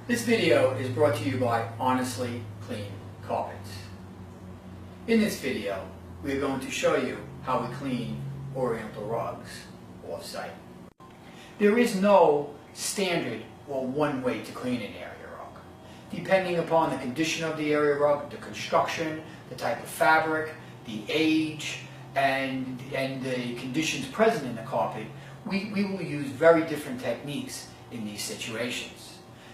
This video is brought to you by Honestly Clean Carpets. In this video, we are going to show you how we clean Oriental rugs off-site. There is no standard or one way to clean an area rug. Depending upon the condition of the area rug, the construction, the type of fabric, the age, and the conditions present in the carpet, we will use very different techniques in these situations.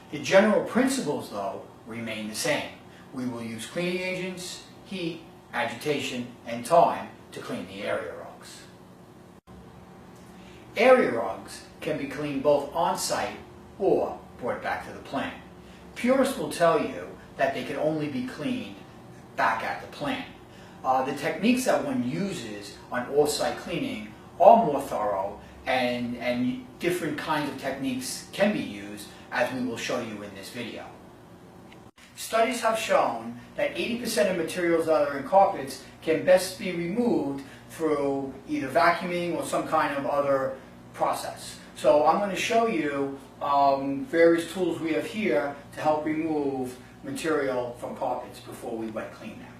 The general principles, though, remain the same. We will use cleaning agents, heat, agitation, and time to clean the area rugs. Area rugs can be cleaned both on-site or brought back to the plant. Purists will tell you that they can only be cleaned back at the plant. The techniques that one uses on off-site cleaning are more thorough, and different kinds of techniques can be used, as we will show you in this video. Studies have shown that 80% of materials that are in carpets can best be removed through either vacuuming or some kind of other process. So I'm going to show you various tools we have here to help remove material from carpets before we wet clean them.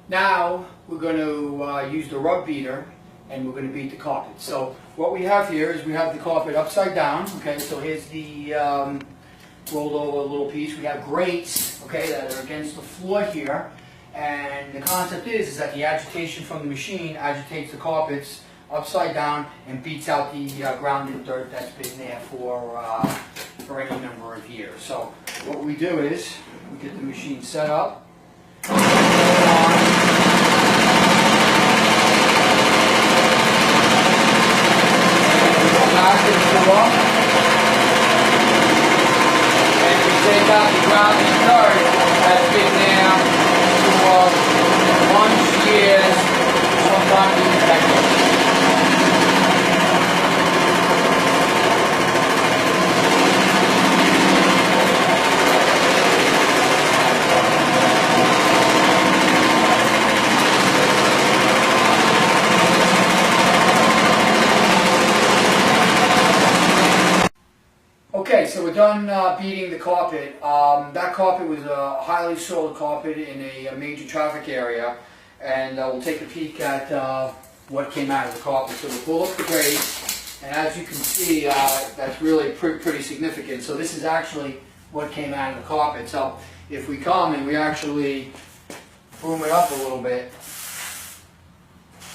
Now we're going to use the rug beater, and we're going to beat the carpet. So what we have here is we have the carpet upside down. Okay, so here's the rolled over little piece. We have grates, okay, that are against the floor here, and the concept is that the agitation from the machine agitates the carpets upside down and beats out the grounded dirt that's been there for any number of years. So what we do is we get the machine set up. And we take out the grounded dirt that's been there for months, years, sometimes even decades. Okay, so we're done beating the carpet. That carpet was a highly soiled carpet in a major traffic area, and we'll take a peek at what came out of the carpet. So we'll pull up the grate, and as you can see, that's really pretty significant. So this is actually what came out of the carpet. So if we come and we actually boom it up a little bit,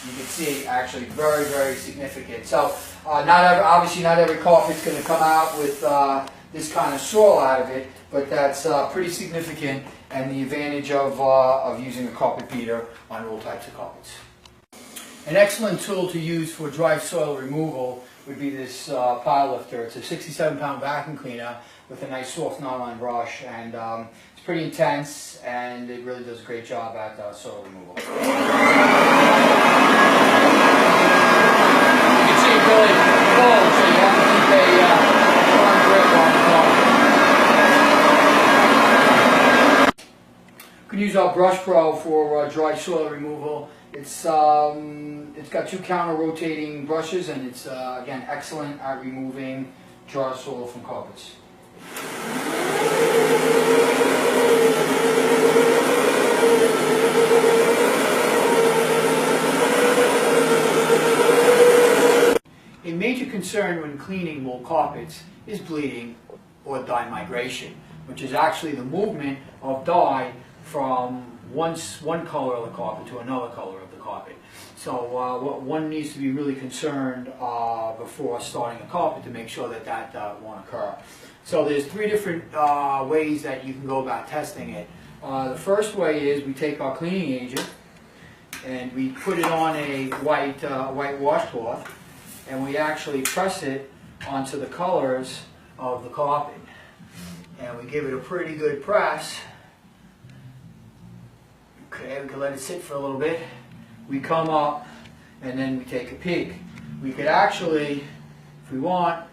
you can see actually very, very significant. So obviously not every carpet's going to come out with this kind of soil out of it, but that's pretty significant, and the advantage of using a carpet beater on all types of carpets. An excellent tool to use for dry soil removal would be this pile lifter. It's a 67-pound vacuum cleaner with a nice soft nylon brush, and it's pretty intense, and it really does a great job at soil removal. Really cold, so you have to keep a firm grip on the carpet. You can use our Brush Pro for dry soil removal. It's got two counter-rotating brushes, and it's again excellent at removing dry soil from carpets. A major concern when cleaning wool carpets is bleeding or dye migration, which is actually the movement of dye from one color of the carpet to another color of the carpet. So one needs to be really concerned before starting a carpet to make sure that that won't occur. So there's three different ways that you can go about testing it. The first way is we take our cleaning agent and we put it on a white washcloth, and we actually press it onto the colors of the carpet. And we give it a pretty good press. Okay, we can let it sit for a little bit. We come up, and then we take a peek. We could actually, if we want,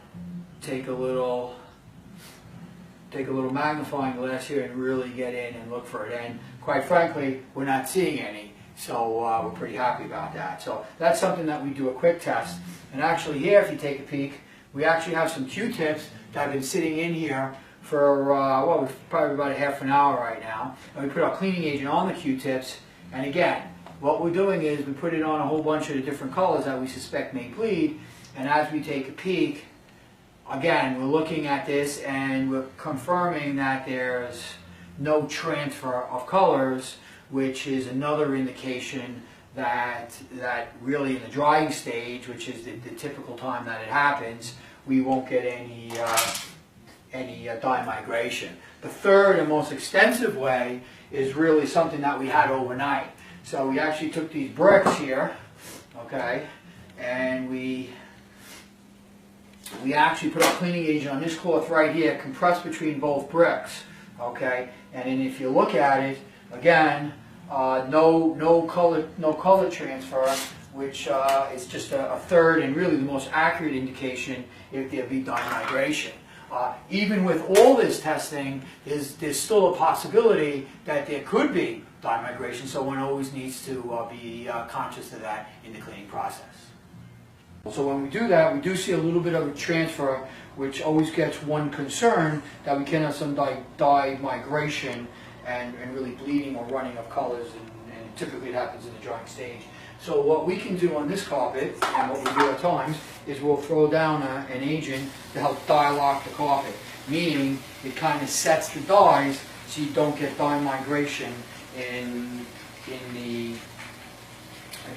take a little magnifying glass here and really get in and look for it. And quite frankly, we're not seeing any. So we're pretty happy about that. So that's something that we do a quick test. And actually here, if you take a peek, We actually have some Q-tips that have been sitting in here for, well, probably about a half an hour right now. And we put our cleaning agent on the Q-tips, and again, what we're doing is we put it on a whole bunch of the different colors that we suspect may bleed, and as we take a peek, again, we're looking at this and we're confirming that there's no transfer of colors, which is another indication that really in the drying stage, which is the typical time that it happens, we won't get any dye migration. The third and most extensive way is really something that we had overnight. So we actually took these bricks here, okay, and we actually put our cleaning agent on this cloth right here, compressed between both bricks, okay, and then if you look at it, again, no color transfer, which is just a third and really the most accurate indication if there be dye migration. Even with all this testing, there's still a possibility that there could be dye migration, so one always needs to be conscious of that in the cleaning process. So when we do that, we do see a little bit of a transfer, which always gets one concerned that we can have some dye migration and really bleeding or running of colors, and typically it happens in the drying stage. So what we can do on this carpet, and what we do at times, is we'll throw down an agent to help dye lock the carpet, meaning it kind of sets the dyes so you don't get dye migration in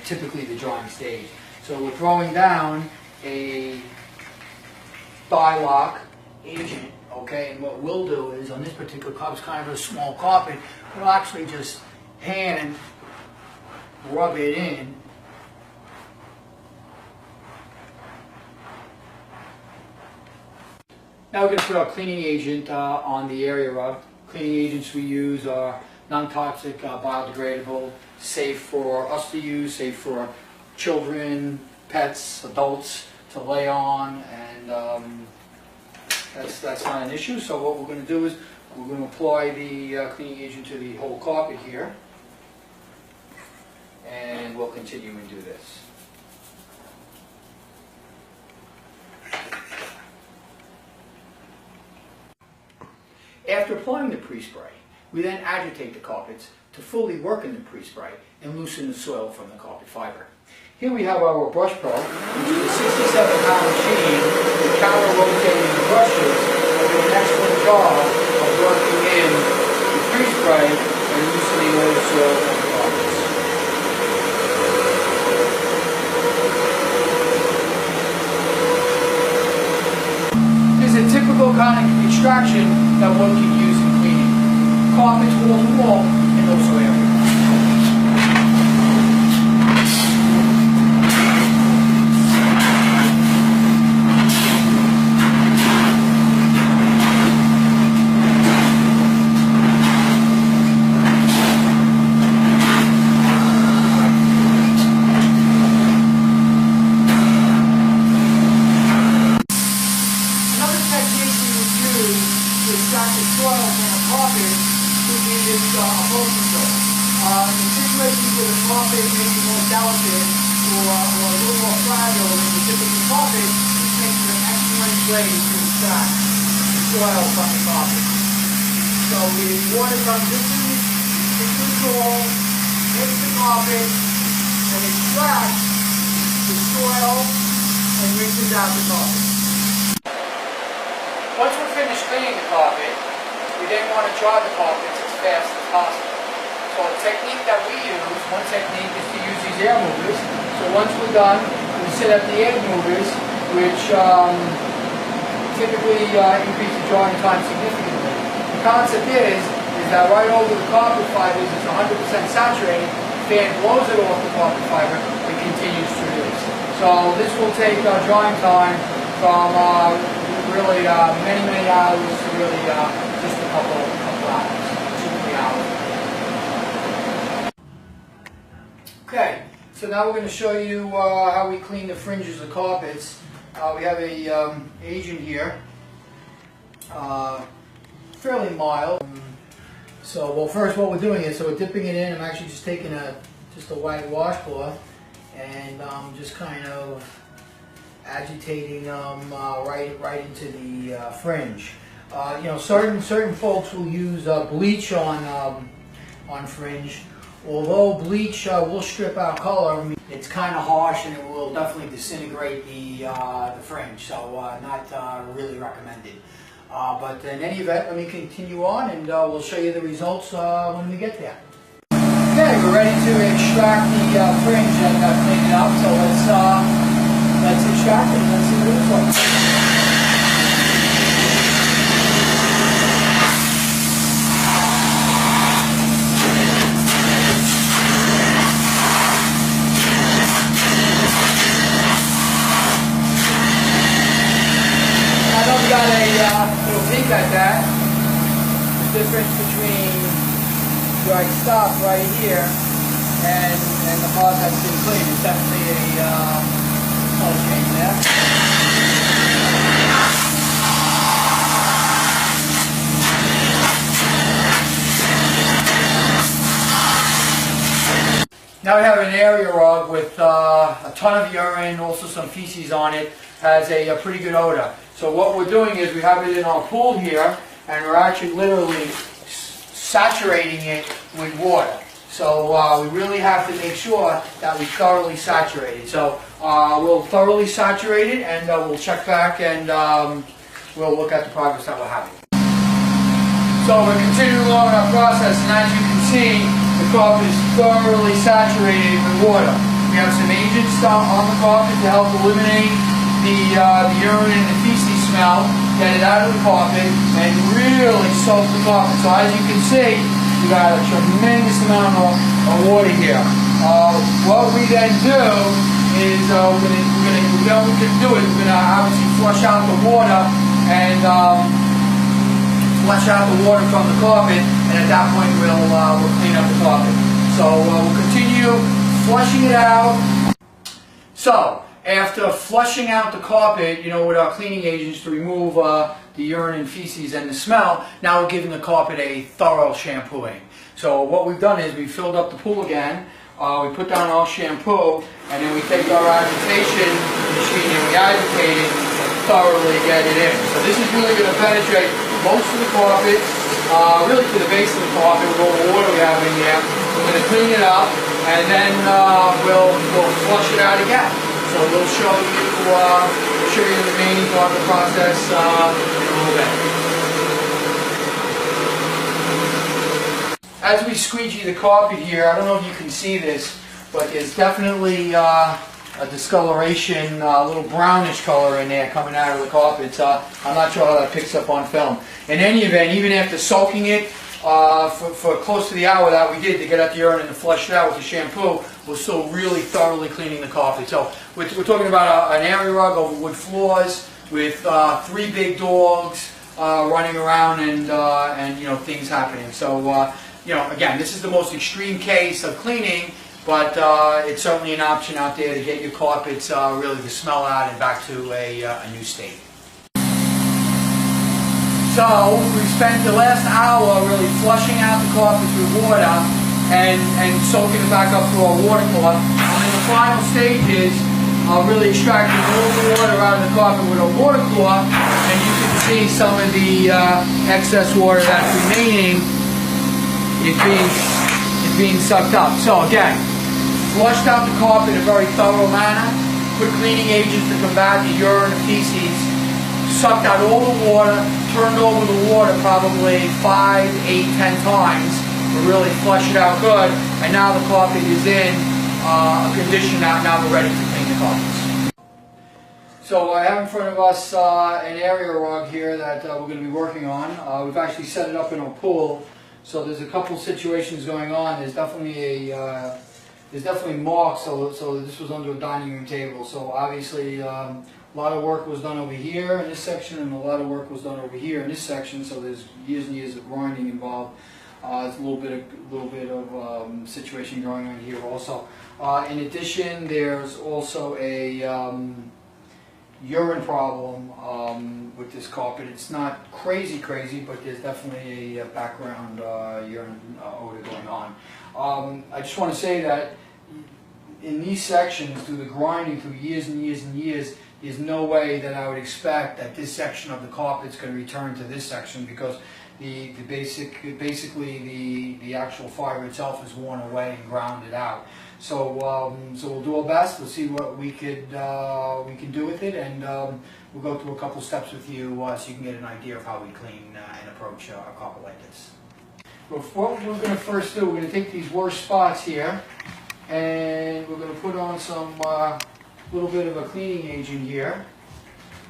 typically the drying stage. So we're throwing down a dye lock agent, okay, and what we'll do is, on this particular carpet, it's kind of a small carpet, we'll actually just hand rub it in. Now we're going to put our cleaning agent on the area rub. Cleaning agents we use are non-toxic, biodegradable, safe for us to use, safe for children, pets, adults to lay on, and that's not an issue. So what we're going to do is we're going to apply the cleaning agent to the whole carpet here, and we'll continue and do this. After applying the pre-spray, we then agitate the carpets to fully work in the pre-spray and loosen the soil from the carpet fiber. Here we have our Brush Pro, which is a 67-pound machine with counter-rotating brushes that do an excellent job of working in the pre-spray and loosening all the soil from the carpets. This is a typical kind of extraction that one can use in cleaning. Carpets wall to wall and also area. In situations where the carpet may be more delicate or a little more fragile than the typical carpet, this makes it an excellent way to extract soil from the carpet. So the water comes into the soil, hits the carpet, and extracts the soil and rinses out the carpet. Once we're finished cleaning the carpet, we then want to dry the carpets as fast as possible. So a technique that we use, one technique is to use these air movers. So once we're done, we set up the air movers, which typically increase the drying time significantly. The concept is that right over the carpet fibers, it's 100% saturated, the fan blows it off the carpet fiber and continues to release. So this will take drying time from really many hours to really just a couple hours, 2-3 hours. Okay, so now we're going to show you how we clean the fringes of carpets. We have a agent here, fairly mild. So, well, first what we're doing is, so we're dipping it in. I'm actually just taking just a white washcloth and just kind of agitating right into the fringe. You know, certain folks will use bleach on fringe. Although bleach will strip out color, it's kind of harsh and it will definitely disintegrate the fringe. So not really recommended. But in any event, let me continue on and we'll show you the results when we get there. Okay, we're ready to extract the fringe and clean it up. So let's extract it and let's see what it looks like. I know we got a little peek at that. The difference between dried stuff right here and the part that's been cleaned is definitely a color change there. Now we have an area rug with a ton of urine, also some feces on it. Has a pretty good odor. So what we're doing is we have it in our pool here, and we're actually literally saturating it with water. So we really have to make sure that we thoroughly saturate it. So we'll thoroughly saturate it, and we'll check back and we'll look at the progress that we're having. So we're continuing along in our process, and as you can see, the carpet is thoroughly saturated with water. We have some agents on the carpet to help eliminate the urine and the feces smell, get it out of the carpet, and really soak the carpet. So as you can see, we got a tremendous amount of water here. What we then do is we're going to obviously flush out the water and flush out the water from the carpet, and at that point we'll clean up the carpet. So we'll continue flushing it out. So after flushing out the carpet, you know, with our cleaning agents to remove the urine and feces and the smell, now we're giving the carpet a thorough shampooing. So what we've done is we filled up the pool again, we put down our shampoo, and then we take our agitation machine and we agitate it and thoroughly get it in. So this is really going to penetrate most of the carpet, really to the base of the carpet with all the water we have in there. We're going to clean it up, and then we'll flush it out again. So we'll show you the remaining part of the process in a little bit. As we squeegee the carpet here, I don't know if you can see this, but there's definitely a discoloration, a little brownish color in there coming out of the carpet. I'm not sure how that picks up on film. In any event, even after soaking it for close to the hour that we did to get out the urine and to flush it out with the shampoo, we're still really thoroughly cleaning the carpet. So we're talking about an area rug over wood floors with 3 big dogs running around and you know, things happening. So you know, again, this is the most extreme case of cleaning, but it's certainly an option out there to get your carpets really the smell out and back to a new state. So we spent the last hour really flushing out the carpets with water and soaking it back up through our water cloth. And in the final stages, really extracting all the water out of the carpet with a water cloth, and you can see some of the excess water that's remaining is being sucked up. So again, flushed out the carpet in a very thorough manner, put cleaning agents to combat the urine and feces, sucked out all the water, turned over the water probably 5, 8, 10 times to really flush it out good, and now the carpet is in a condition now we're ready to clean the carpets. So I have in front of us an area rug here that we're going to be working on. We've actually set it up in a pool, so there's a couple situations going on. There's definitely marks, so this was under a dining room table, so obviously a lot of work was done over here in this section, and a lot of work was done over here in this section. So there's years and years of grinding involved. There's a little bit of situation going on here also. In addition, there's also a urine problem with this carpet. It's not crazy, but there's definitely a background urine odor going on. I just want to say that in these sections, through the grinding, through years and years and years, there's no way that I would expect that this section of the carpet's going to return to this section, because basically the actual fiber itself is worn away and grounded out. So so we'll do our best. We'll see what we can do with it, and we'll go through a couple steps with you so you can get an idea of how we clean and approach a carpet like this. But what we're going to first do, we're going to take these worst spots here, and we're going to put on some little bit of a cleaning agent here,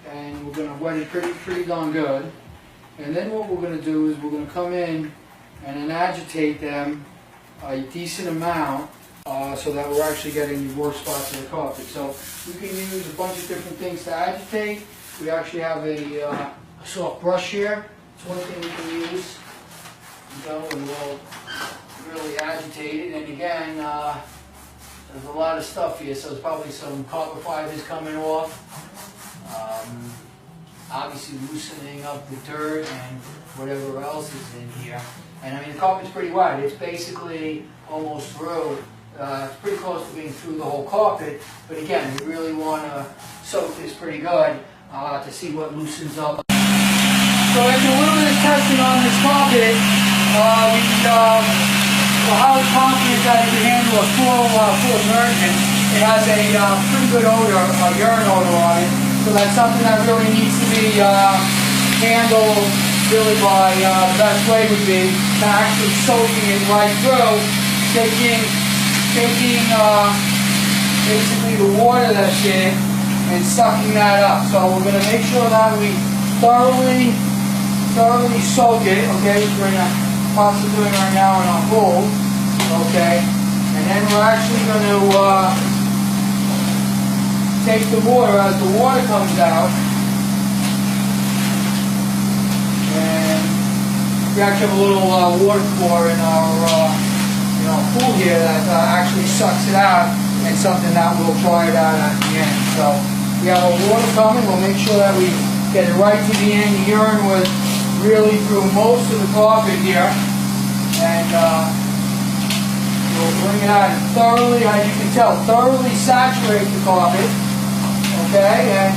and we're going to wet it pretty darn good. And then what we're going to do is we're going to come in and then agitate them a decent amount so that we're actually getting the worst spots of the carpet. So we can use a bunch of different things to agitate. We actually have a soft brush here. It's one thing we can use. And we'll really agitate it. And again, there's a lot of stuff here, so there's probably some copper fibers coming off. Obviously loosening up the dirt and whatever else is in here. And I mean, the carpet's pretty wide. It's basically almost through. It's pretty close to being through the whole carpet. But again, we really want to soak this pretty good to see what loosens up. So after a little bit of testing on this carpet, we're highly confident that it can handle a full immersion. It has a pretty good odor, a urine odor on it. So that's something that really needs to be handled really by, the best way would be to actually soaking it right through, taking basically the water that's in and sucking that up. So we're going to make sure that we thoroughly soak it, okay, which we're possibly doing right now in our bowl, okay, and then we're actually going to take the water as the water comes out, and we actually have a little water core in our pool here that actually sucks it out, and something that will dry it out at the end. So we have our water coming. We'll make sure that we get it right to the end. The urine was really through most of the carpet here, and we'll bring it out and thoroughly, as you can tell, thoroughly saturate the carpet. Okay, and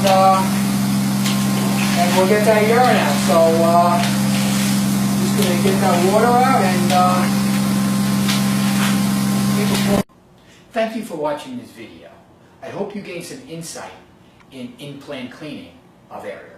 we'll get that urine out. So just going to get that water out and Thank you for watching this video. I hope you gained some insight in in-plan cleaning of areas.